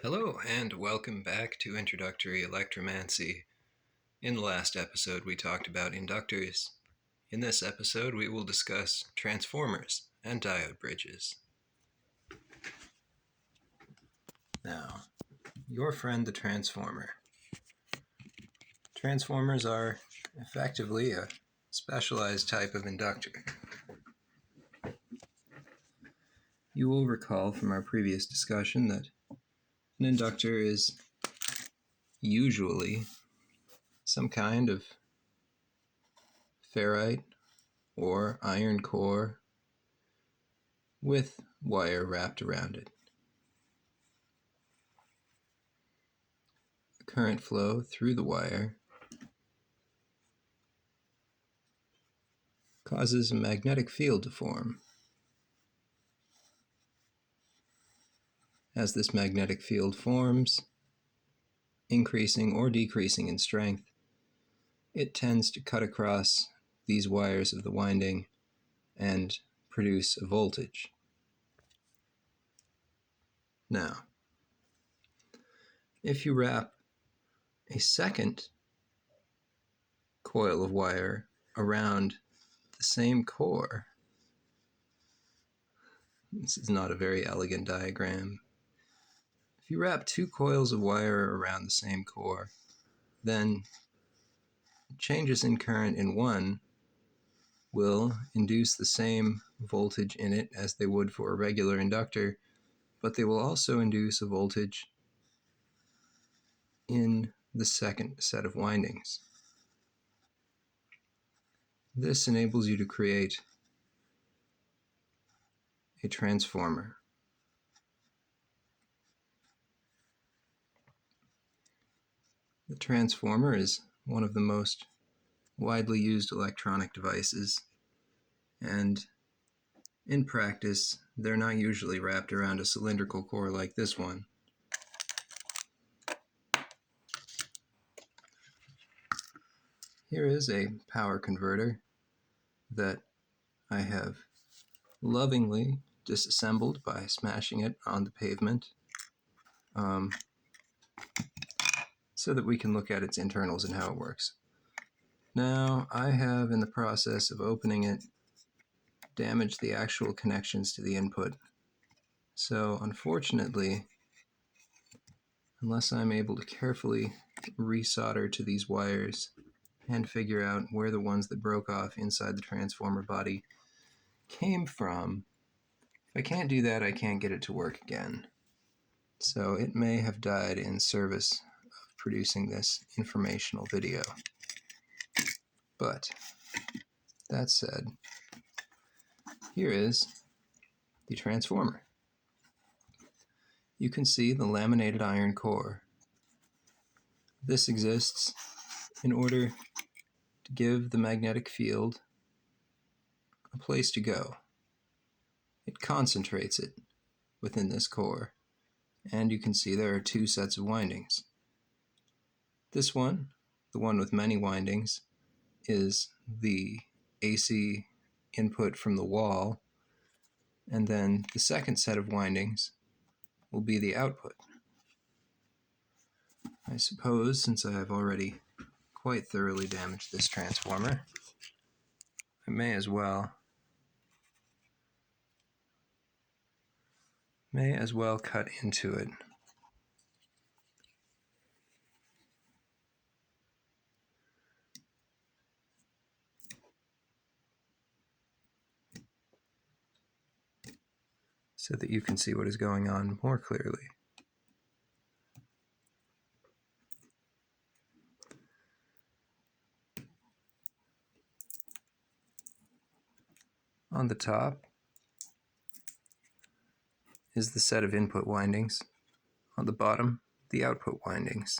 Hello, and welcome back to Introductory Electromancy. In the last episode, we talked about inductors. In this episode, we will discuss transformers and diode bridges. Now, your friend the transformer. Transformers are effectively a specialized type of inductor. You will recall from our previous discussion that an inductor is usually some kind of ferrite or iron core with wire wrapped around it. The current flow through the wire causes a magnetic field to form. As this magnetic field forms, increasing or decreasing in strength, it tends to cut across these wires of the winding and produce a voltage. Now, if you wrap a second coil of wire around the same core, this is not a very elegant diagram. If you wrap two coils of wire around the same core, then changes in current in one will induce the same voltage in it as they would for a regular inductor, but they will also induce a voltage in the second set of windings. This enables you to create a transformer. The transformer is one of the most widely used electronic devices, and in practice, they're not usually wrapped around a cylindrical core like this one. Here is a power converter that I have lovingly disassembled by smashing it on the pavement so that we can look at its internals and how it works. Now, I have, in the process of opening it, damaged the actual connections to the input. So, unfortunately, unless I'm able to carefully resolder to these wires and figure out where the ones that broke off inside the transformer body came from, if I can't do that, I can't get it to work again. So it may have died in service of producing this informational video. But that said, here is the transformer. You can see the laminated iron core. This exists in order to give the magnetic field a place to go. It concentrates it within this core, and you can see there are two sets of windings. This one, the one with many windings, is the AC input from the wall, and then the second set of windings will be the output. I suppose, since I have already quite thoroughly damaged this transformer, I may as well cut into it. So that you can see what is going on more clearly. On the top is the set of input windings. On the bottom, the output windings.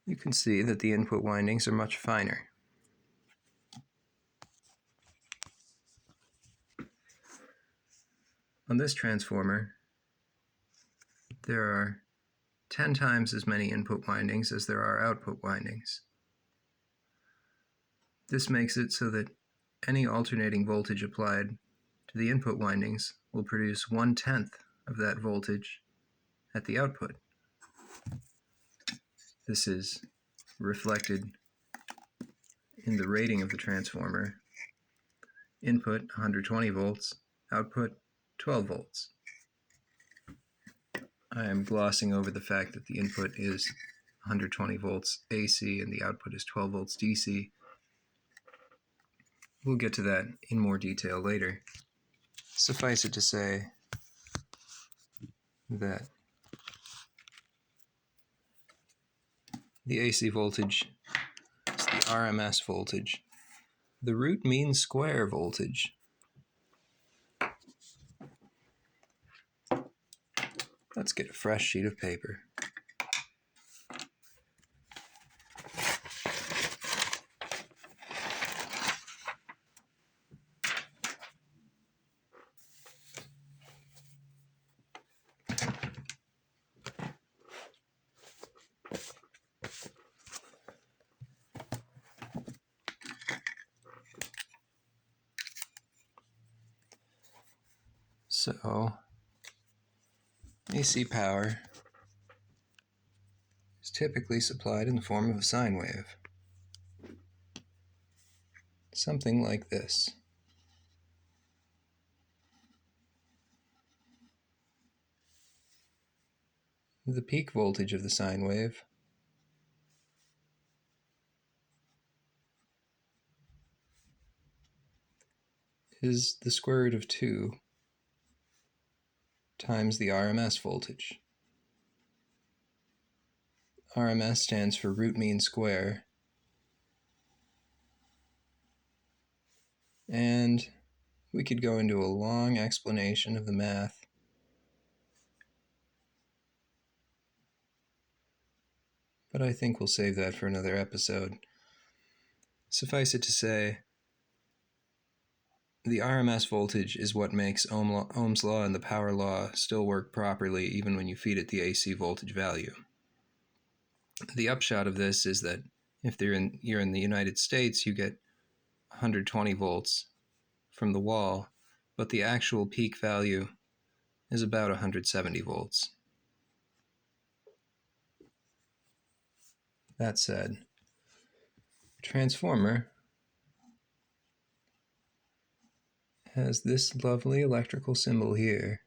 You can see that the input windings are much finer. On this transformer, there are 10 times as many input windings as there are output windings. This makes it so that any alternating voltage applied the input windings will produce 1/10 of that voltage at the output. This is reflected in the rating of the transformer. Input 120 volts, output 12 volts. I am glossing over the fact that the input is 120 volts AC and the output is 12 volts DC. We'll get to that in more detail later. Suffice it to say that the AC voltage is the RMS voltage. The root mean square voltage. Let's get a fresh sheet of paper. So, AC power is typically supplied in the form of a sine wave. Something like this. The peak voltage of the sine wave is the square root of 2 times the RMS voltage. RMS stands for root mean square, and we could go into a long explanation of the math, but I think we'll save that for another episode. Suffice it to say, the RMS voltage is what makes Ohm's law and the power law still work properly even when you feed it the AC voltage value. The upshot of this is that if you're in the United States, you get 120 volts from the wall, but the actual peak value is about 170 volts. That said, transformer has this lovely electrical symbol here.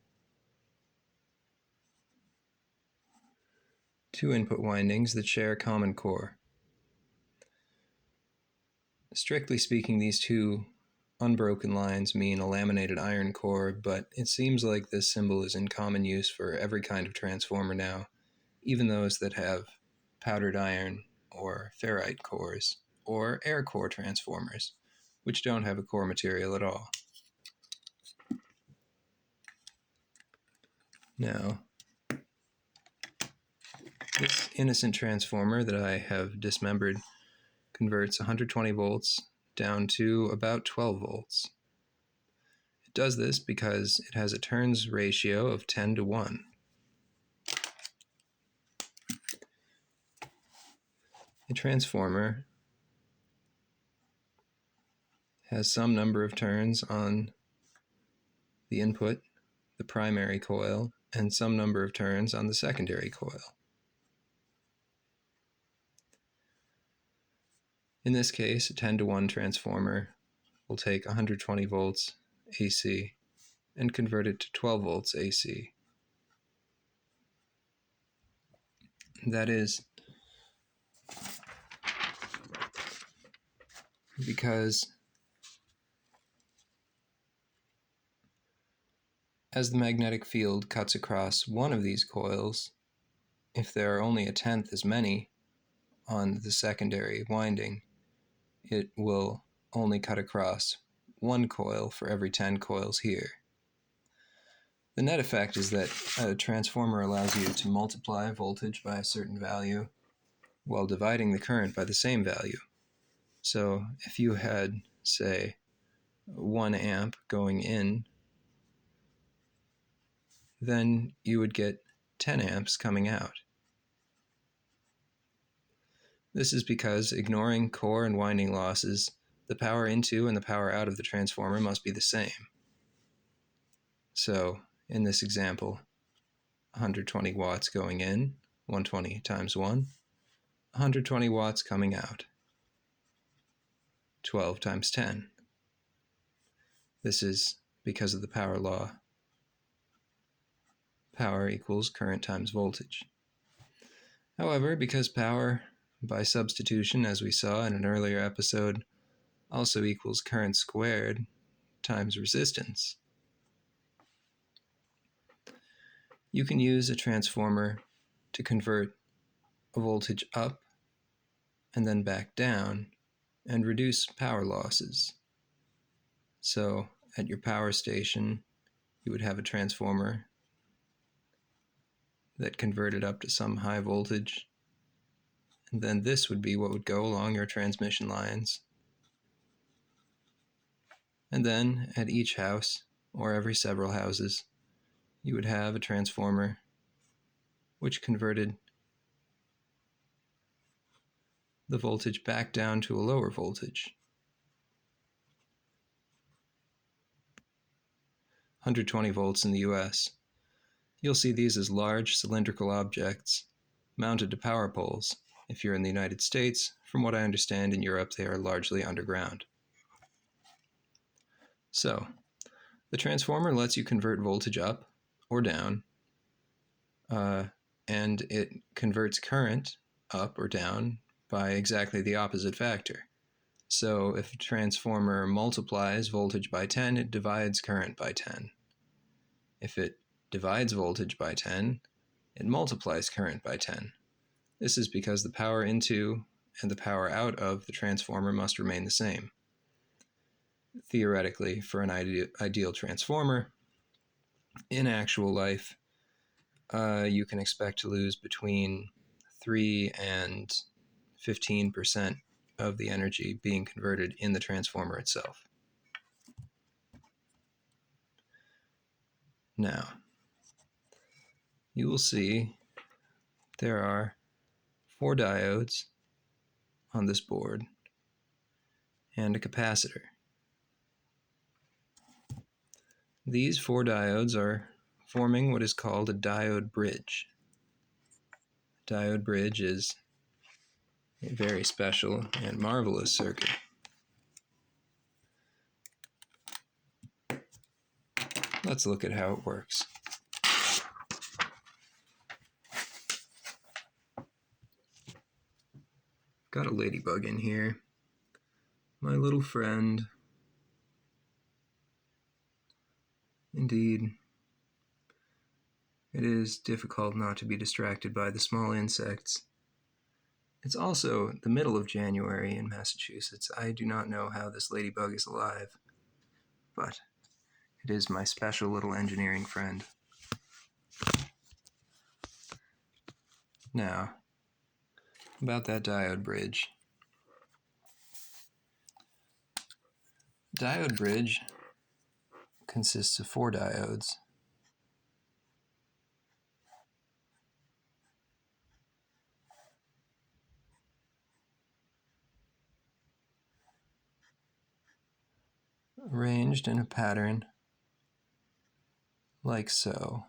2 input windings that share a common core. Strictly speaking, these 2 unbroken lines mean a laminated iron core, but it seems like this symbol is in common use for every kind of transformer now, even those that have powdered iron or ferrite cores, or air core transformers, which don't have a core material at all. Now, this innocent transformer that I have dismembered converts 120 volts down to about 12 volts. It does this because it has a turns ratio of 10 to 1. A transformer has some number of turns on the input, the primary coil, and some number of turns on the secondary coil. In this case, a 10 to 1 transformer will take 120 volts AC and convert it to 12 volts AC. That is because as the magnetic field cuts across one of these coils, if there are only 1/10 as many on the secondary winding, it will only cut across 1 coil for every 10 coils here. The net effect is that a transformer allows you to multiply voltage by a certain value while dividing the current by the same value. So if you had, say, 1 amp going in, then you would get 10 amps coming out. This is because, ignoring core and winding losses, the power into and the power out of the transformer must be the same. So in this example, 120 watts going in, 120 times 1, 120 watts coming out, 12 times 10. This is because of the power law. Power equals current times voltage. However, because power, by substitution, as we saw in an earlier episode, also equals current squared times resistance, you can use a transformer to convert a voltage up and then back down and reduce power losses. So at your power station, you would have a transformer that converted up to some high voltage, and then this would be what would go along your transmission lines. And then at each house, or every several houses, you would have a transformer which converted the voltage back down to a lower voltage. 120 volts in the US. You'll see these as large cylindrical objects mounted to power poles. If you're in the United States, from what I understand, in Europe they are largely underground. So, the transformer lets you convert voltage up or down, and it converts current up or down by exactly the opposite factor. So if a transformer multiplies voltage by 10, it divides current by 10. If it divides voltage by 10, it multiplies current by 10. This is because the power into and the power out of the transformer must remain the same. Theoretically, for an ideal transformer, in actual life, you can expect to lose between 3 and 15% of the energy being converted in the transformer itself. Now, you will see there are 4 diodes on this board and a capacitor. These 4 diodes are forming what is called a diode bridge. A diode bridge is a very special and marvelous circuit. Let's look at how it works. Got a ladybug in here. My little friend. Indeed, it is difficult not to be distracted by the small insects. It's also the middle of January in Massachusetts. I do not know how this ladybug is alive, but it is my special little engineering friend. Now, about that diode bridge. Diode bridge consists of 4 diodes. Arranged in a pattern like so.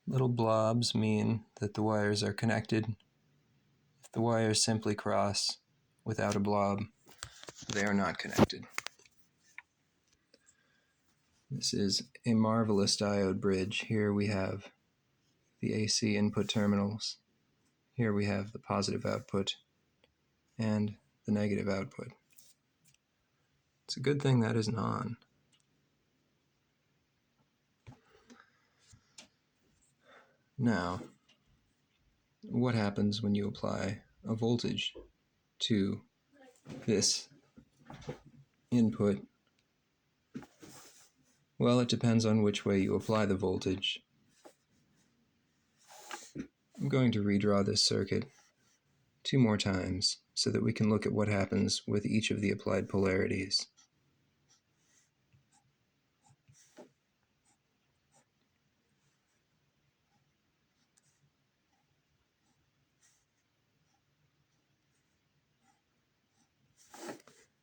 Little blobs mean that the wires are connected. If the wires simply cross without a blob, they are not connected. This is a marvelous diode bridge. Here we have the AC input terminals. Here we have the positive output and the negative output. It's a good thing that isn't on. Now, what happens when you apply a voltage to this input? Well, it depends on which way you apply the voltage. I'm going to redraw this circuit 2 more times so that we can look at what happens with each of the applied polarities.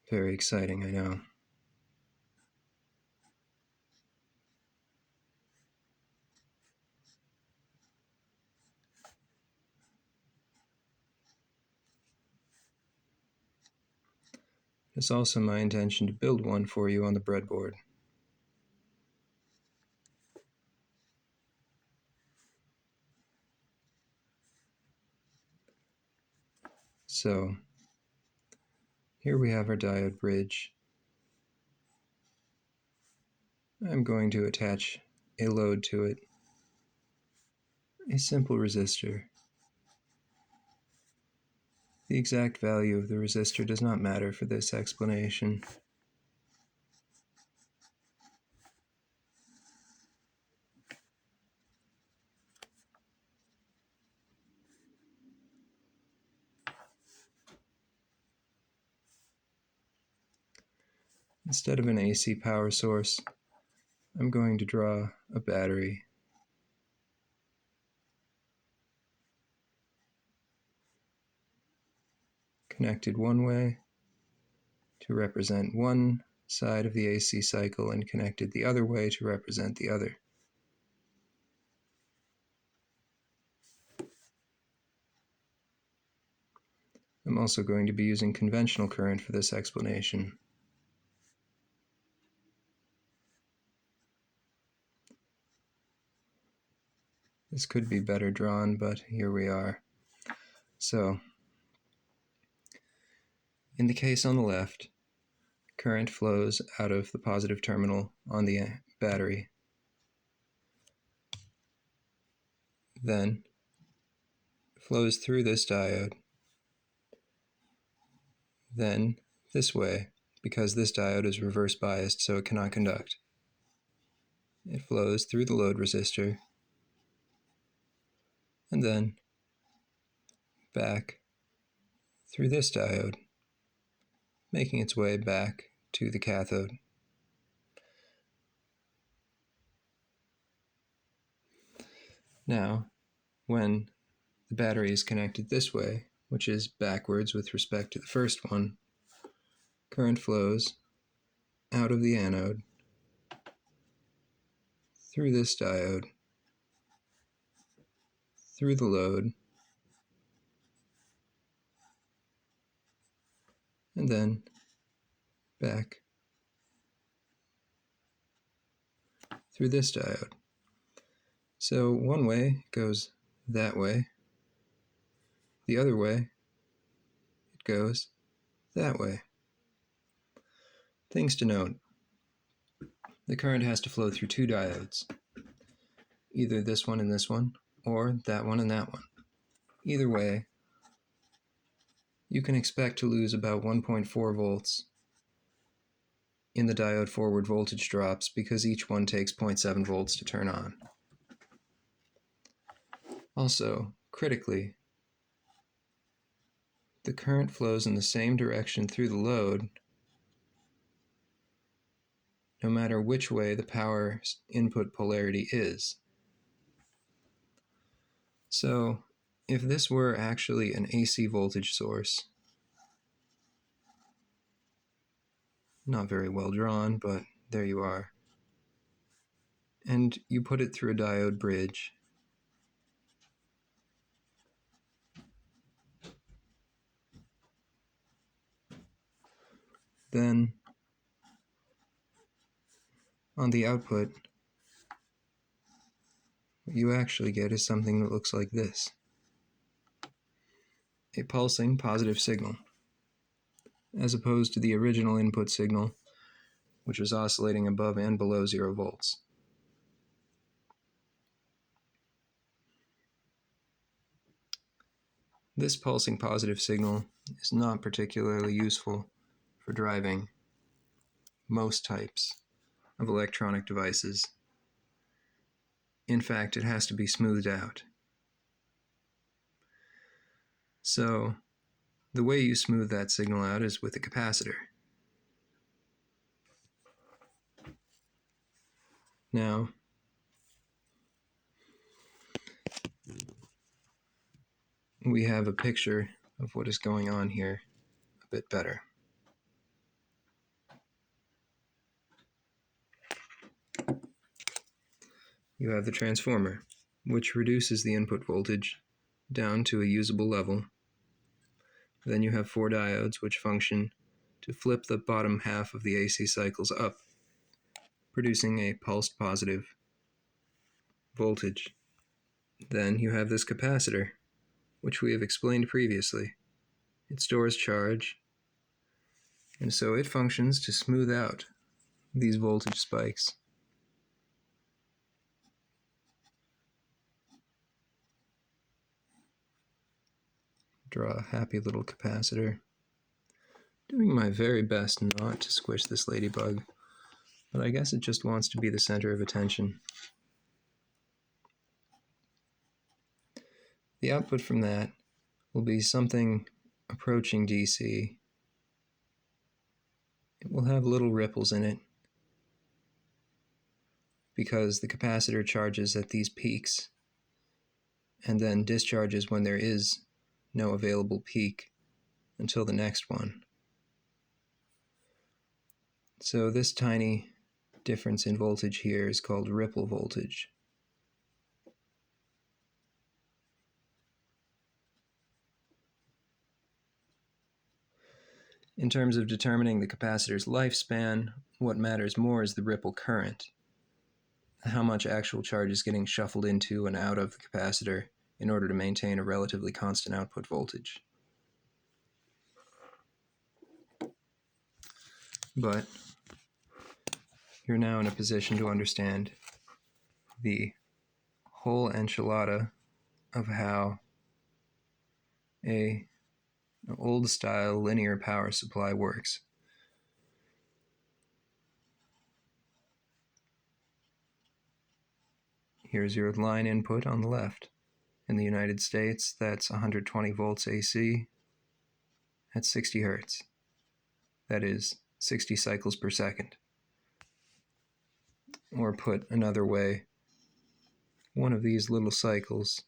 Very exciting, I know. It's also my intention to build one for you on the breadboard. So, here we have our diode bridge. I'm going to attach a load to it, a simple resistor. The exact value of the resistor does not matter for this explanation. Instead of an AC power source, I'm going to draw a battery. Connected one way to represent one side of the AC cycle and connected the other way to represent the other. I'm also going to be using conventional current for this explanation. This could be better drawn, but here we are. So, in the case on the left, current flows out of the positive terminal on the battery. Then flows through this diode. Then this way, because this diode is reverse biased so it cannot conduct. It flows through the load resistor and then back through this diode, making its way back to the cathode. Now, when the battery is connected this way, which is backwards with respect to the first one, current flows out of the anode through this diode, through the load, and then back through this diode. So one way goes that way, the other way it goes that way. Things to note: the current has to flow through 2 diodes, either this one and this one, or that one and that one. Either way, you can expect to lose about 1.4 volts in the diode forward voltage drops because each one takes 0.7 volts to turn on. Also, critically, the current flows in the same direction through the load no matter which way the power input polarity is. So, if this were actually an AC voltage source, not very well drawn, but there you are, and you put it through a diode bridge, then on the output, what you actually get is something that looks like this: a pulsing positive signal, as opposed to the original input signal, which was oscillating above and below 0 volts. This pulsing positive signal is not particularly useful for driving most types of electronic devices. In fact, it has to be smoothed out. So, the way you smooth that signal out is with a capacitor. Now, we have a picture of what is going on here a bit better. You have the transformer, which reduces the input voltage down to a usable level. Then you have 4 diodes, which function to flip the bottom half of the AC cycles up, producing a pulsed positive voltage. Then you have this capacitor, which we have explained previously. It stores charge, and so it functions to smooth out these voltage spikes. Draw a happy little capacitor. Doing my very best not to squish this ladybug, but I guess it just wants to be the center of attention. The output from that will be something approaching DC. It will have little ripples in it because the capacitor charges at these peaks and then discharges when there is no available peak until the next one. So this tiny difference in voltage here is called ripple voltage. In terms of determining the capacitor's lifespan, what matters more is the ripple current, how much actual charge is getting shuffled into and out of the capacitor in order to maintain a relatively constant output voltage. But you're now in a position to understand the whole enchilada of how an old-style linear power supply works. Here's your line input on the left. In the United States, that's 120 volts AC at 60 hertz. That is 60 cycles per second. Or put another way, one of these little cycles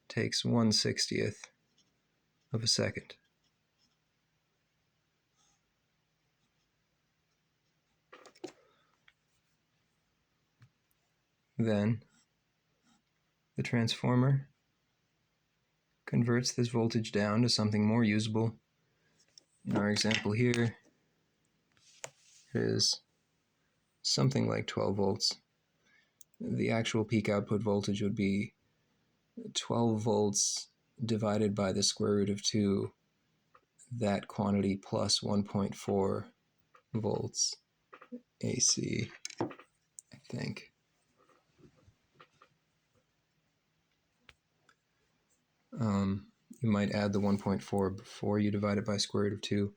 takes 1/60th of a second. Then the transformer converts this voltage down to something more usable. In our example here, it is something like 12 volts. The actual peak output voltage would be 12 volts divided by the square root of 2, that quantity plus 1.4 volts AC, I think. You might add the 1.4 before you divide it by square root of 2.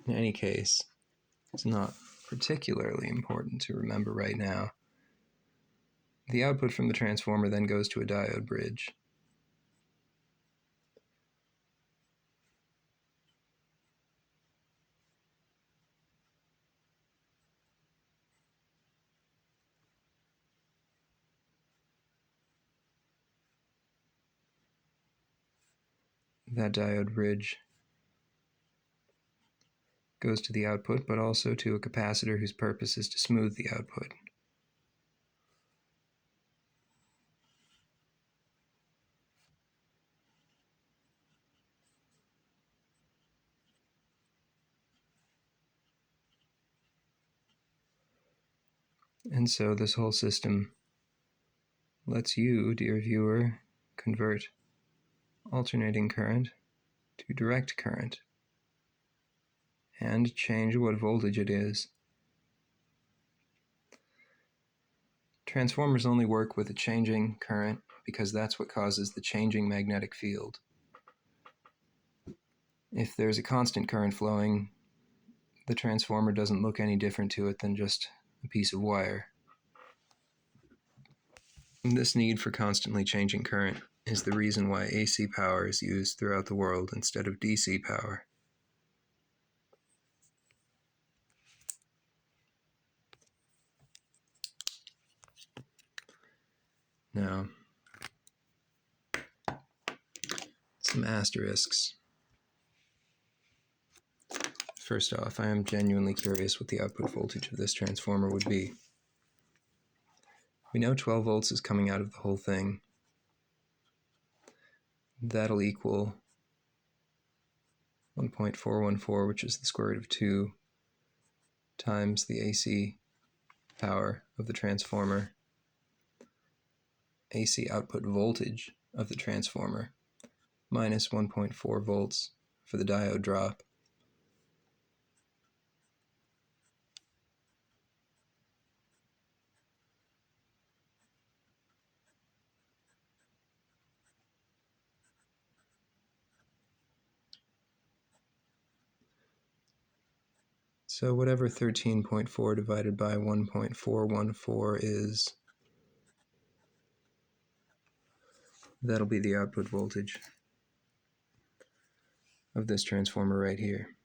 In any case, it's not particularly important to remember right now. The output from the transformer then goes to a diode bridge. That diode bridge goes to the output, but also to a capacitor whose purpose is to smooth the output. And so this whole system lets you, dear viewer, convert alternating current to direct current and change what voltage it is. Transformers only work with a changing current because that's what causes the changing magnetic field. If there's a constant current flowing, the transformer doesn't look any different to it than just a piece of wire. And this need for constantly changing current is the reason why AC power is used throughout the world instead of DC power. Now, some asterisks. First off, I am genuinely curious what the output voltage of this transformer would be. We know 12 volts is coming out of the whole thing. That'll equal 1.414, which is the square root of 2, times the AC power of the transformer, AC output voltage of the transformer, minus 1.4 volts for the diode drop. So whatever 13.4 divided by 1.414 is, that'll be the output voltage of this transformer right here.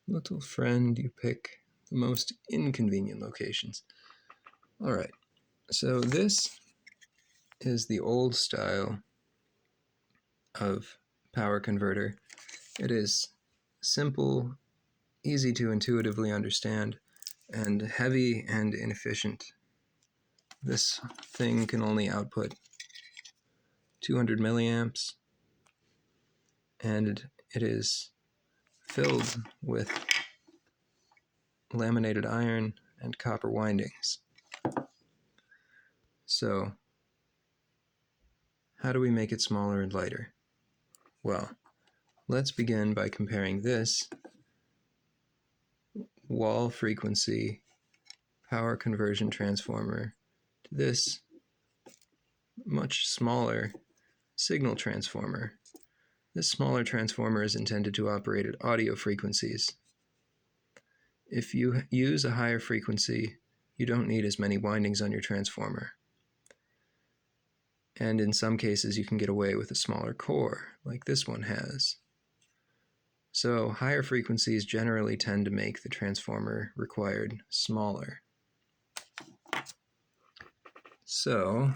Little friend, you pick the most inconvenient locations. Alright, so this is the old style of power converter. It is simple, easy to intuitively understand, and heavy and inefficient. This thing can only output 200 milliamps, and it is filled with laminated iron and copper windings. So, how do we make it smaller and lighter? Well, let's begin by comparing this wall frequency power conversion transformer to this much smaller signal transformer. This smaller transformer is intended to operate at audio frequencies. If you use a higher frequency, you don't need as many windings on your transformer. And in some cases, you can get away with a smaller core, like this one has. So higher frequencies generally tend to make the transformer required smaller. So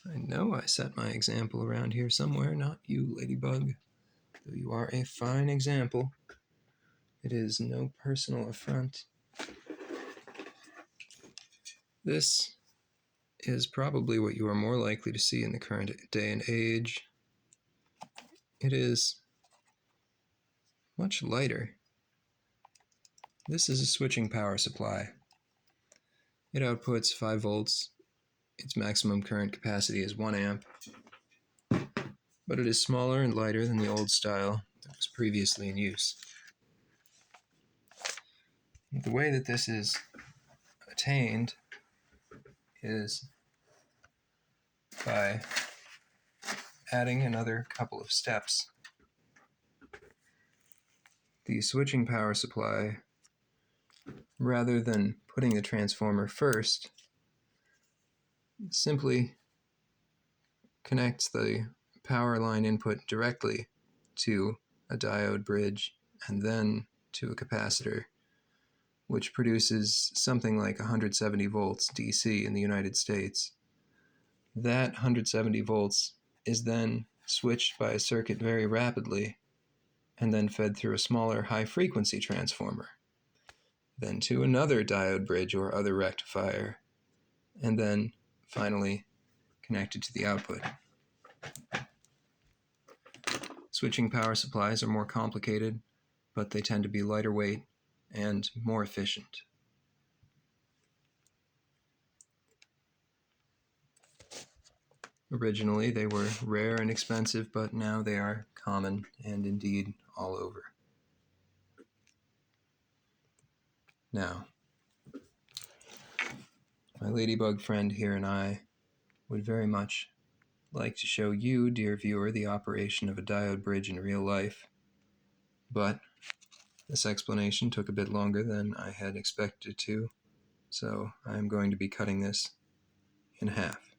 I know I set my example around here somewhere, not you, Ladybug. Though you are a fine example, it is no personal affront. This is probably what you are more likely to see in the current day and age. It is much lighter. This is a switching power supply. It outputs 5 volts. Its maximum current capacity is 1 amp. But it is smaller and lighter than the old style that was previously in use. The way that this is attained is by adding another couple of steps. The switching power supply, rather than putting the transformer first, simply connects the power line input directly to a diode bridge and then to a capacitor, which produces something like 170 volts DC in the United States. That 170 volts is then switched by a circuit very rapidly and then fed through a smaller high-frequency transformer, then to another diode bridge or other rectifier, and then finally connected to the output. Switching power supplies are more complicated, but they tend to be lighter weight and more efficient. Originally, they were rare and expensive, but now they are common and indeed all over. Now, my ladybug friend here and I would very much like to show you, dear viewer, the operation of a diode bridge in real life, but this explanation took a bit longer than I had expected it to, so I'm going to be cutting this in half.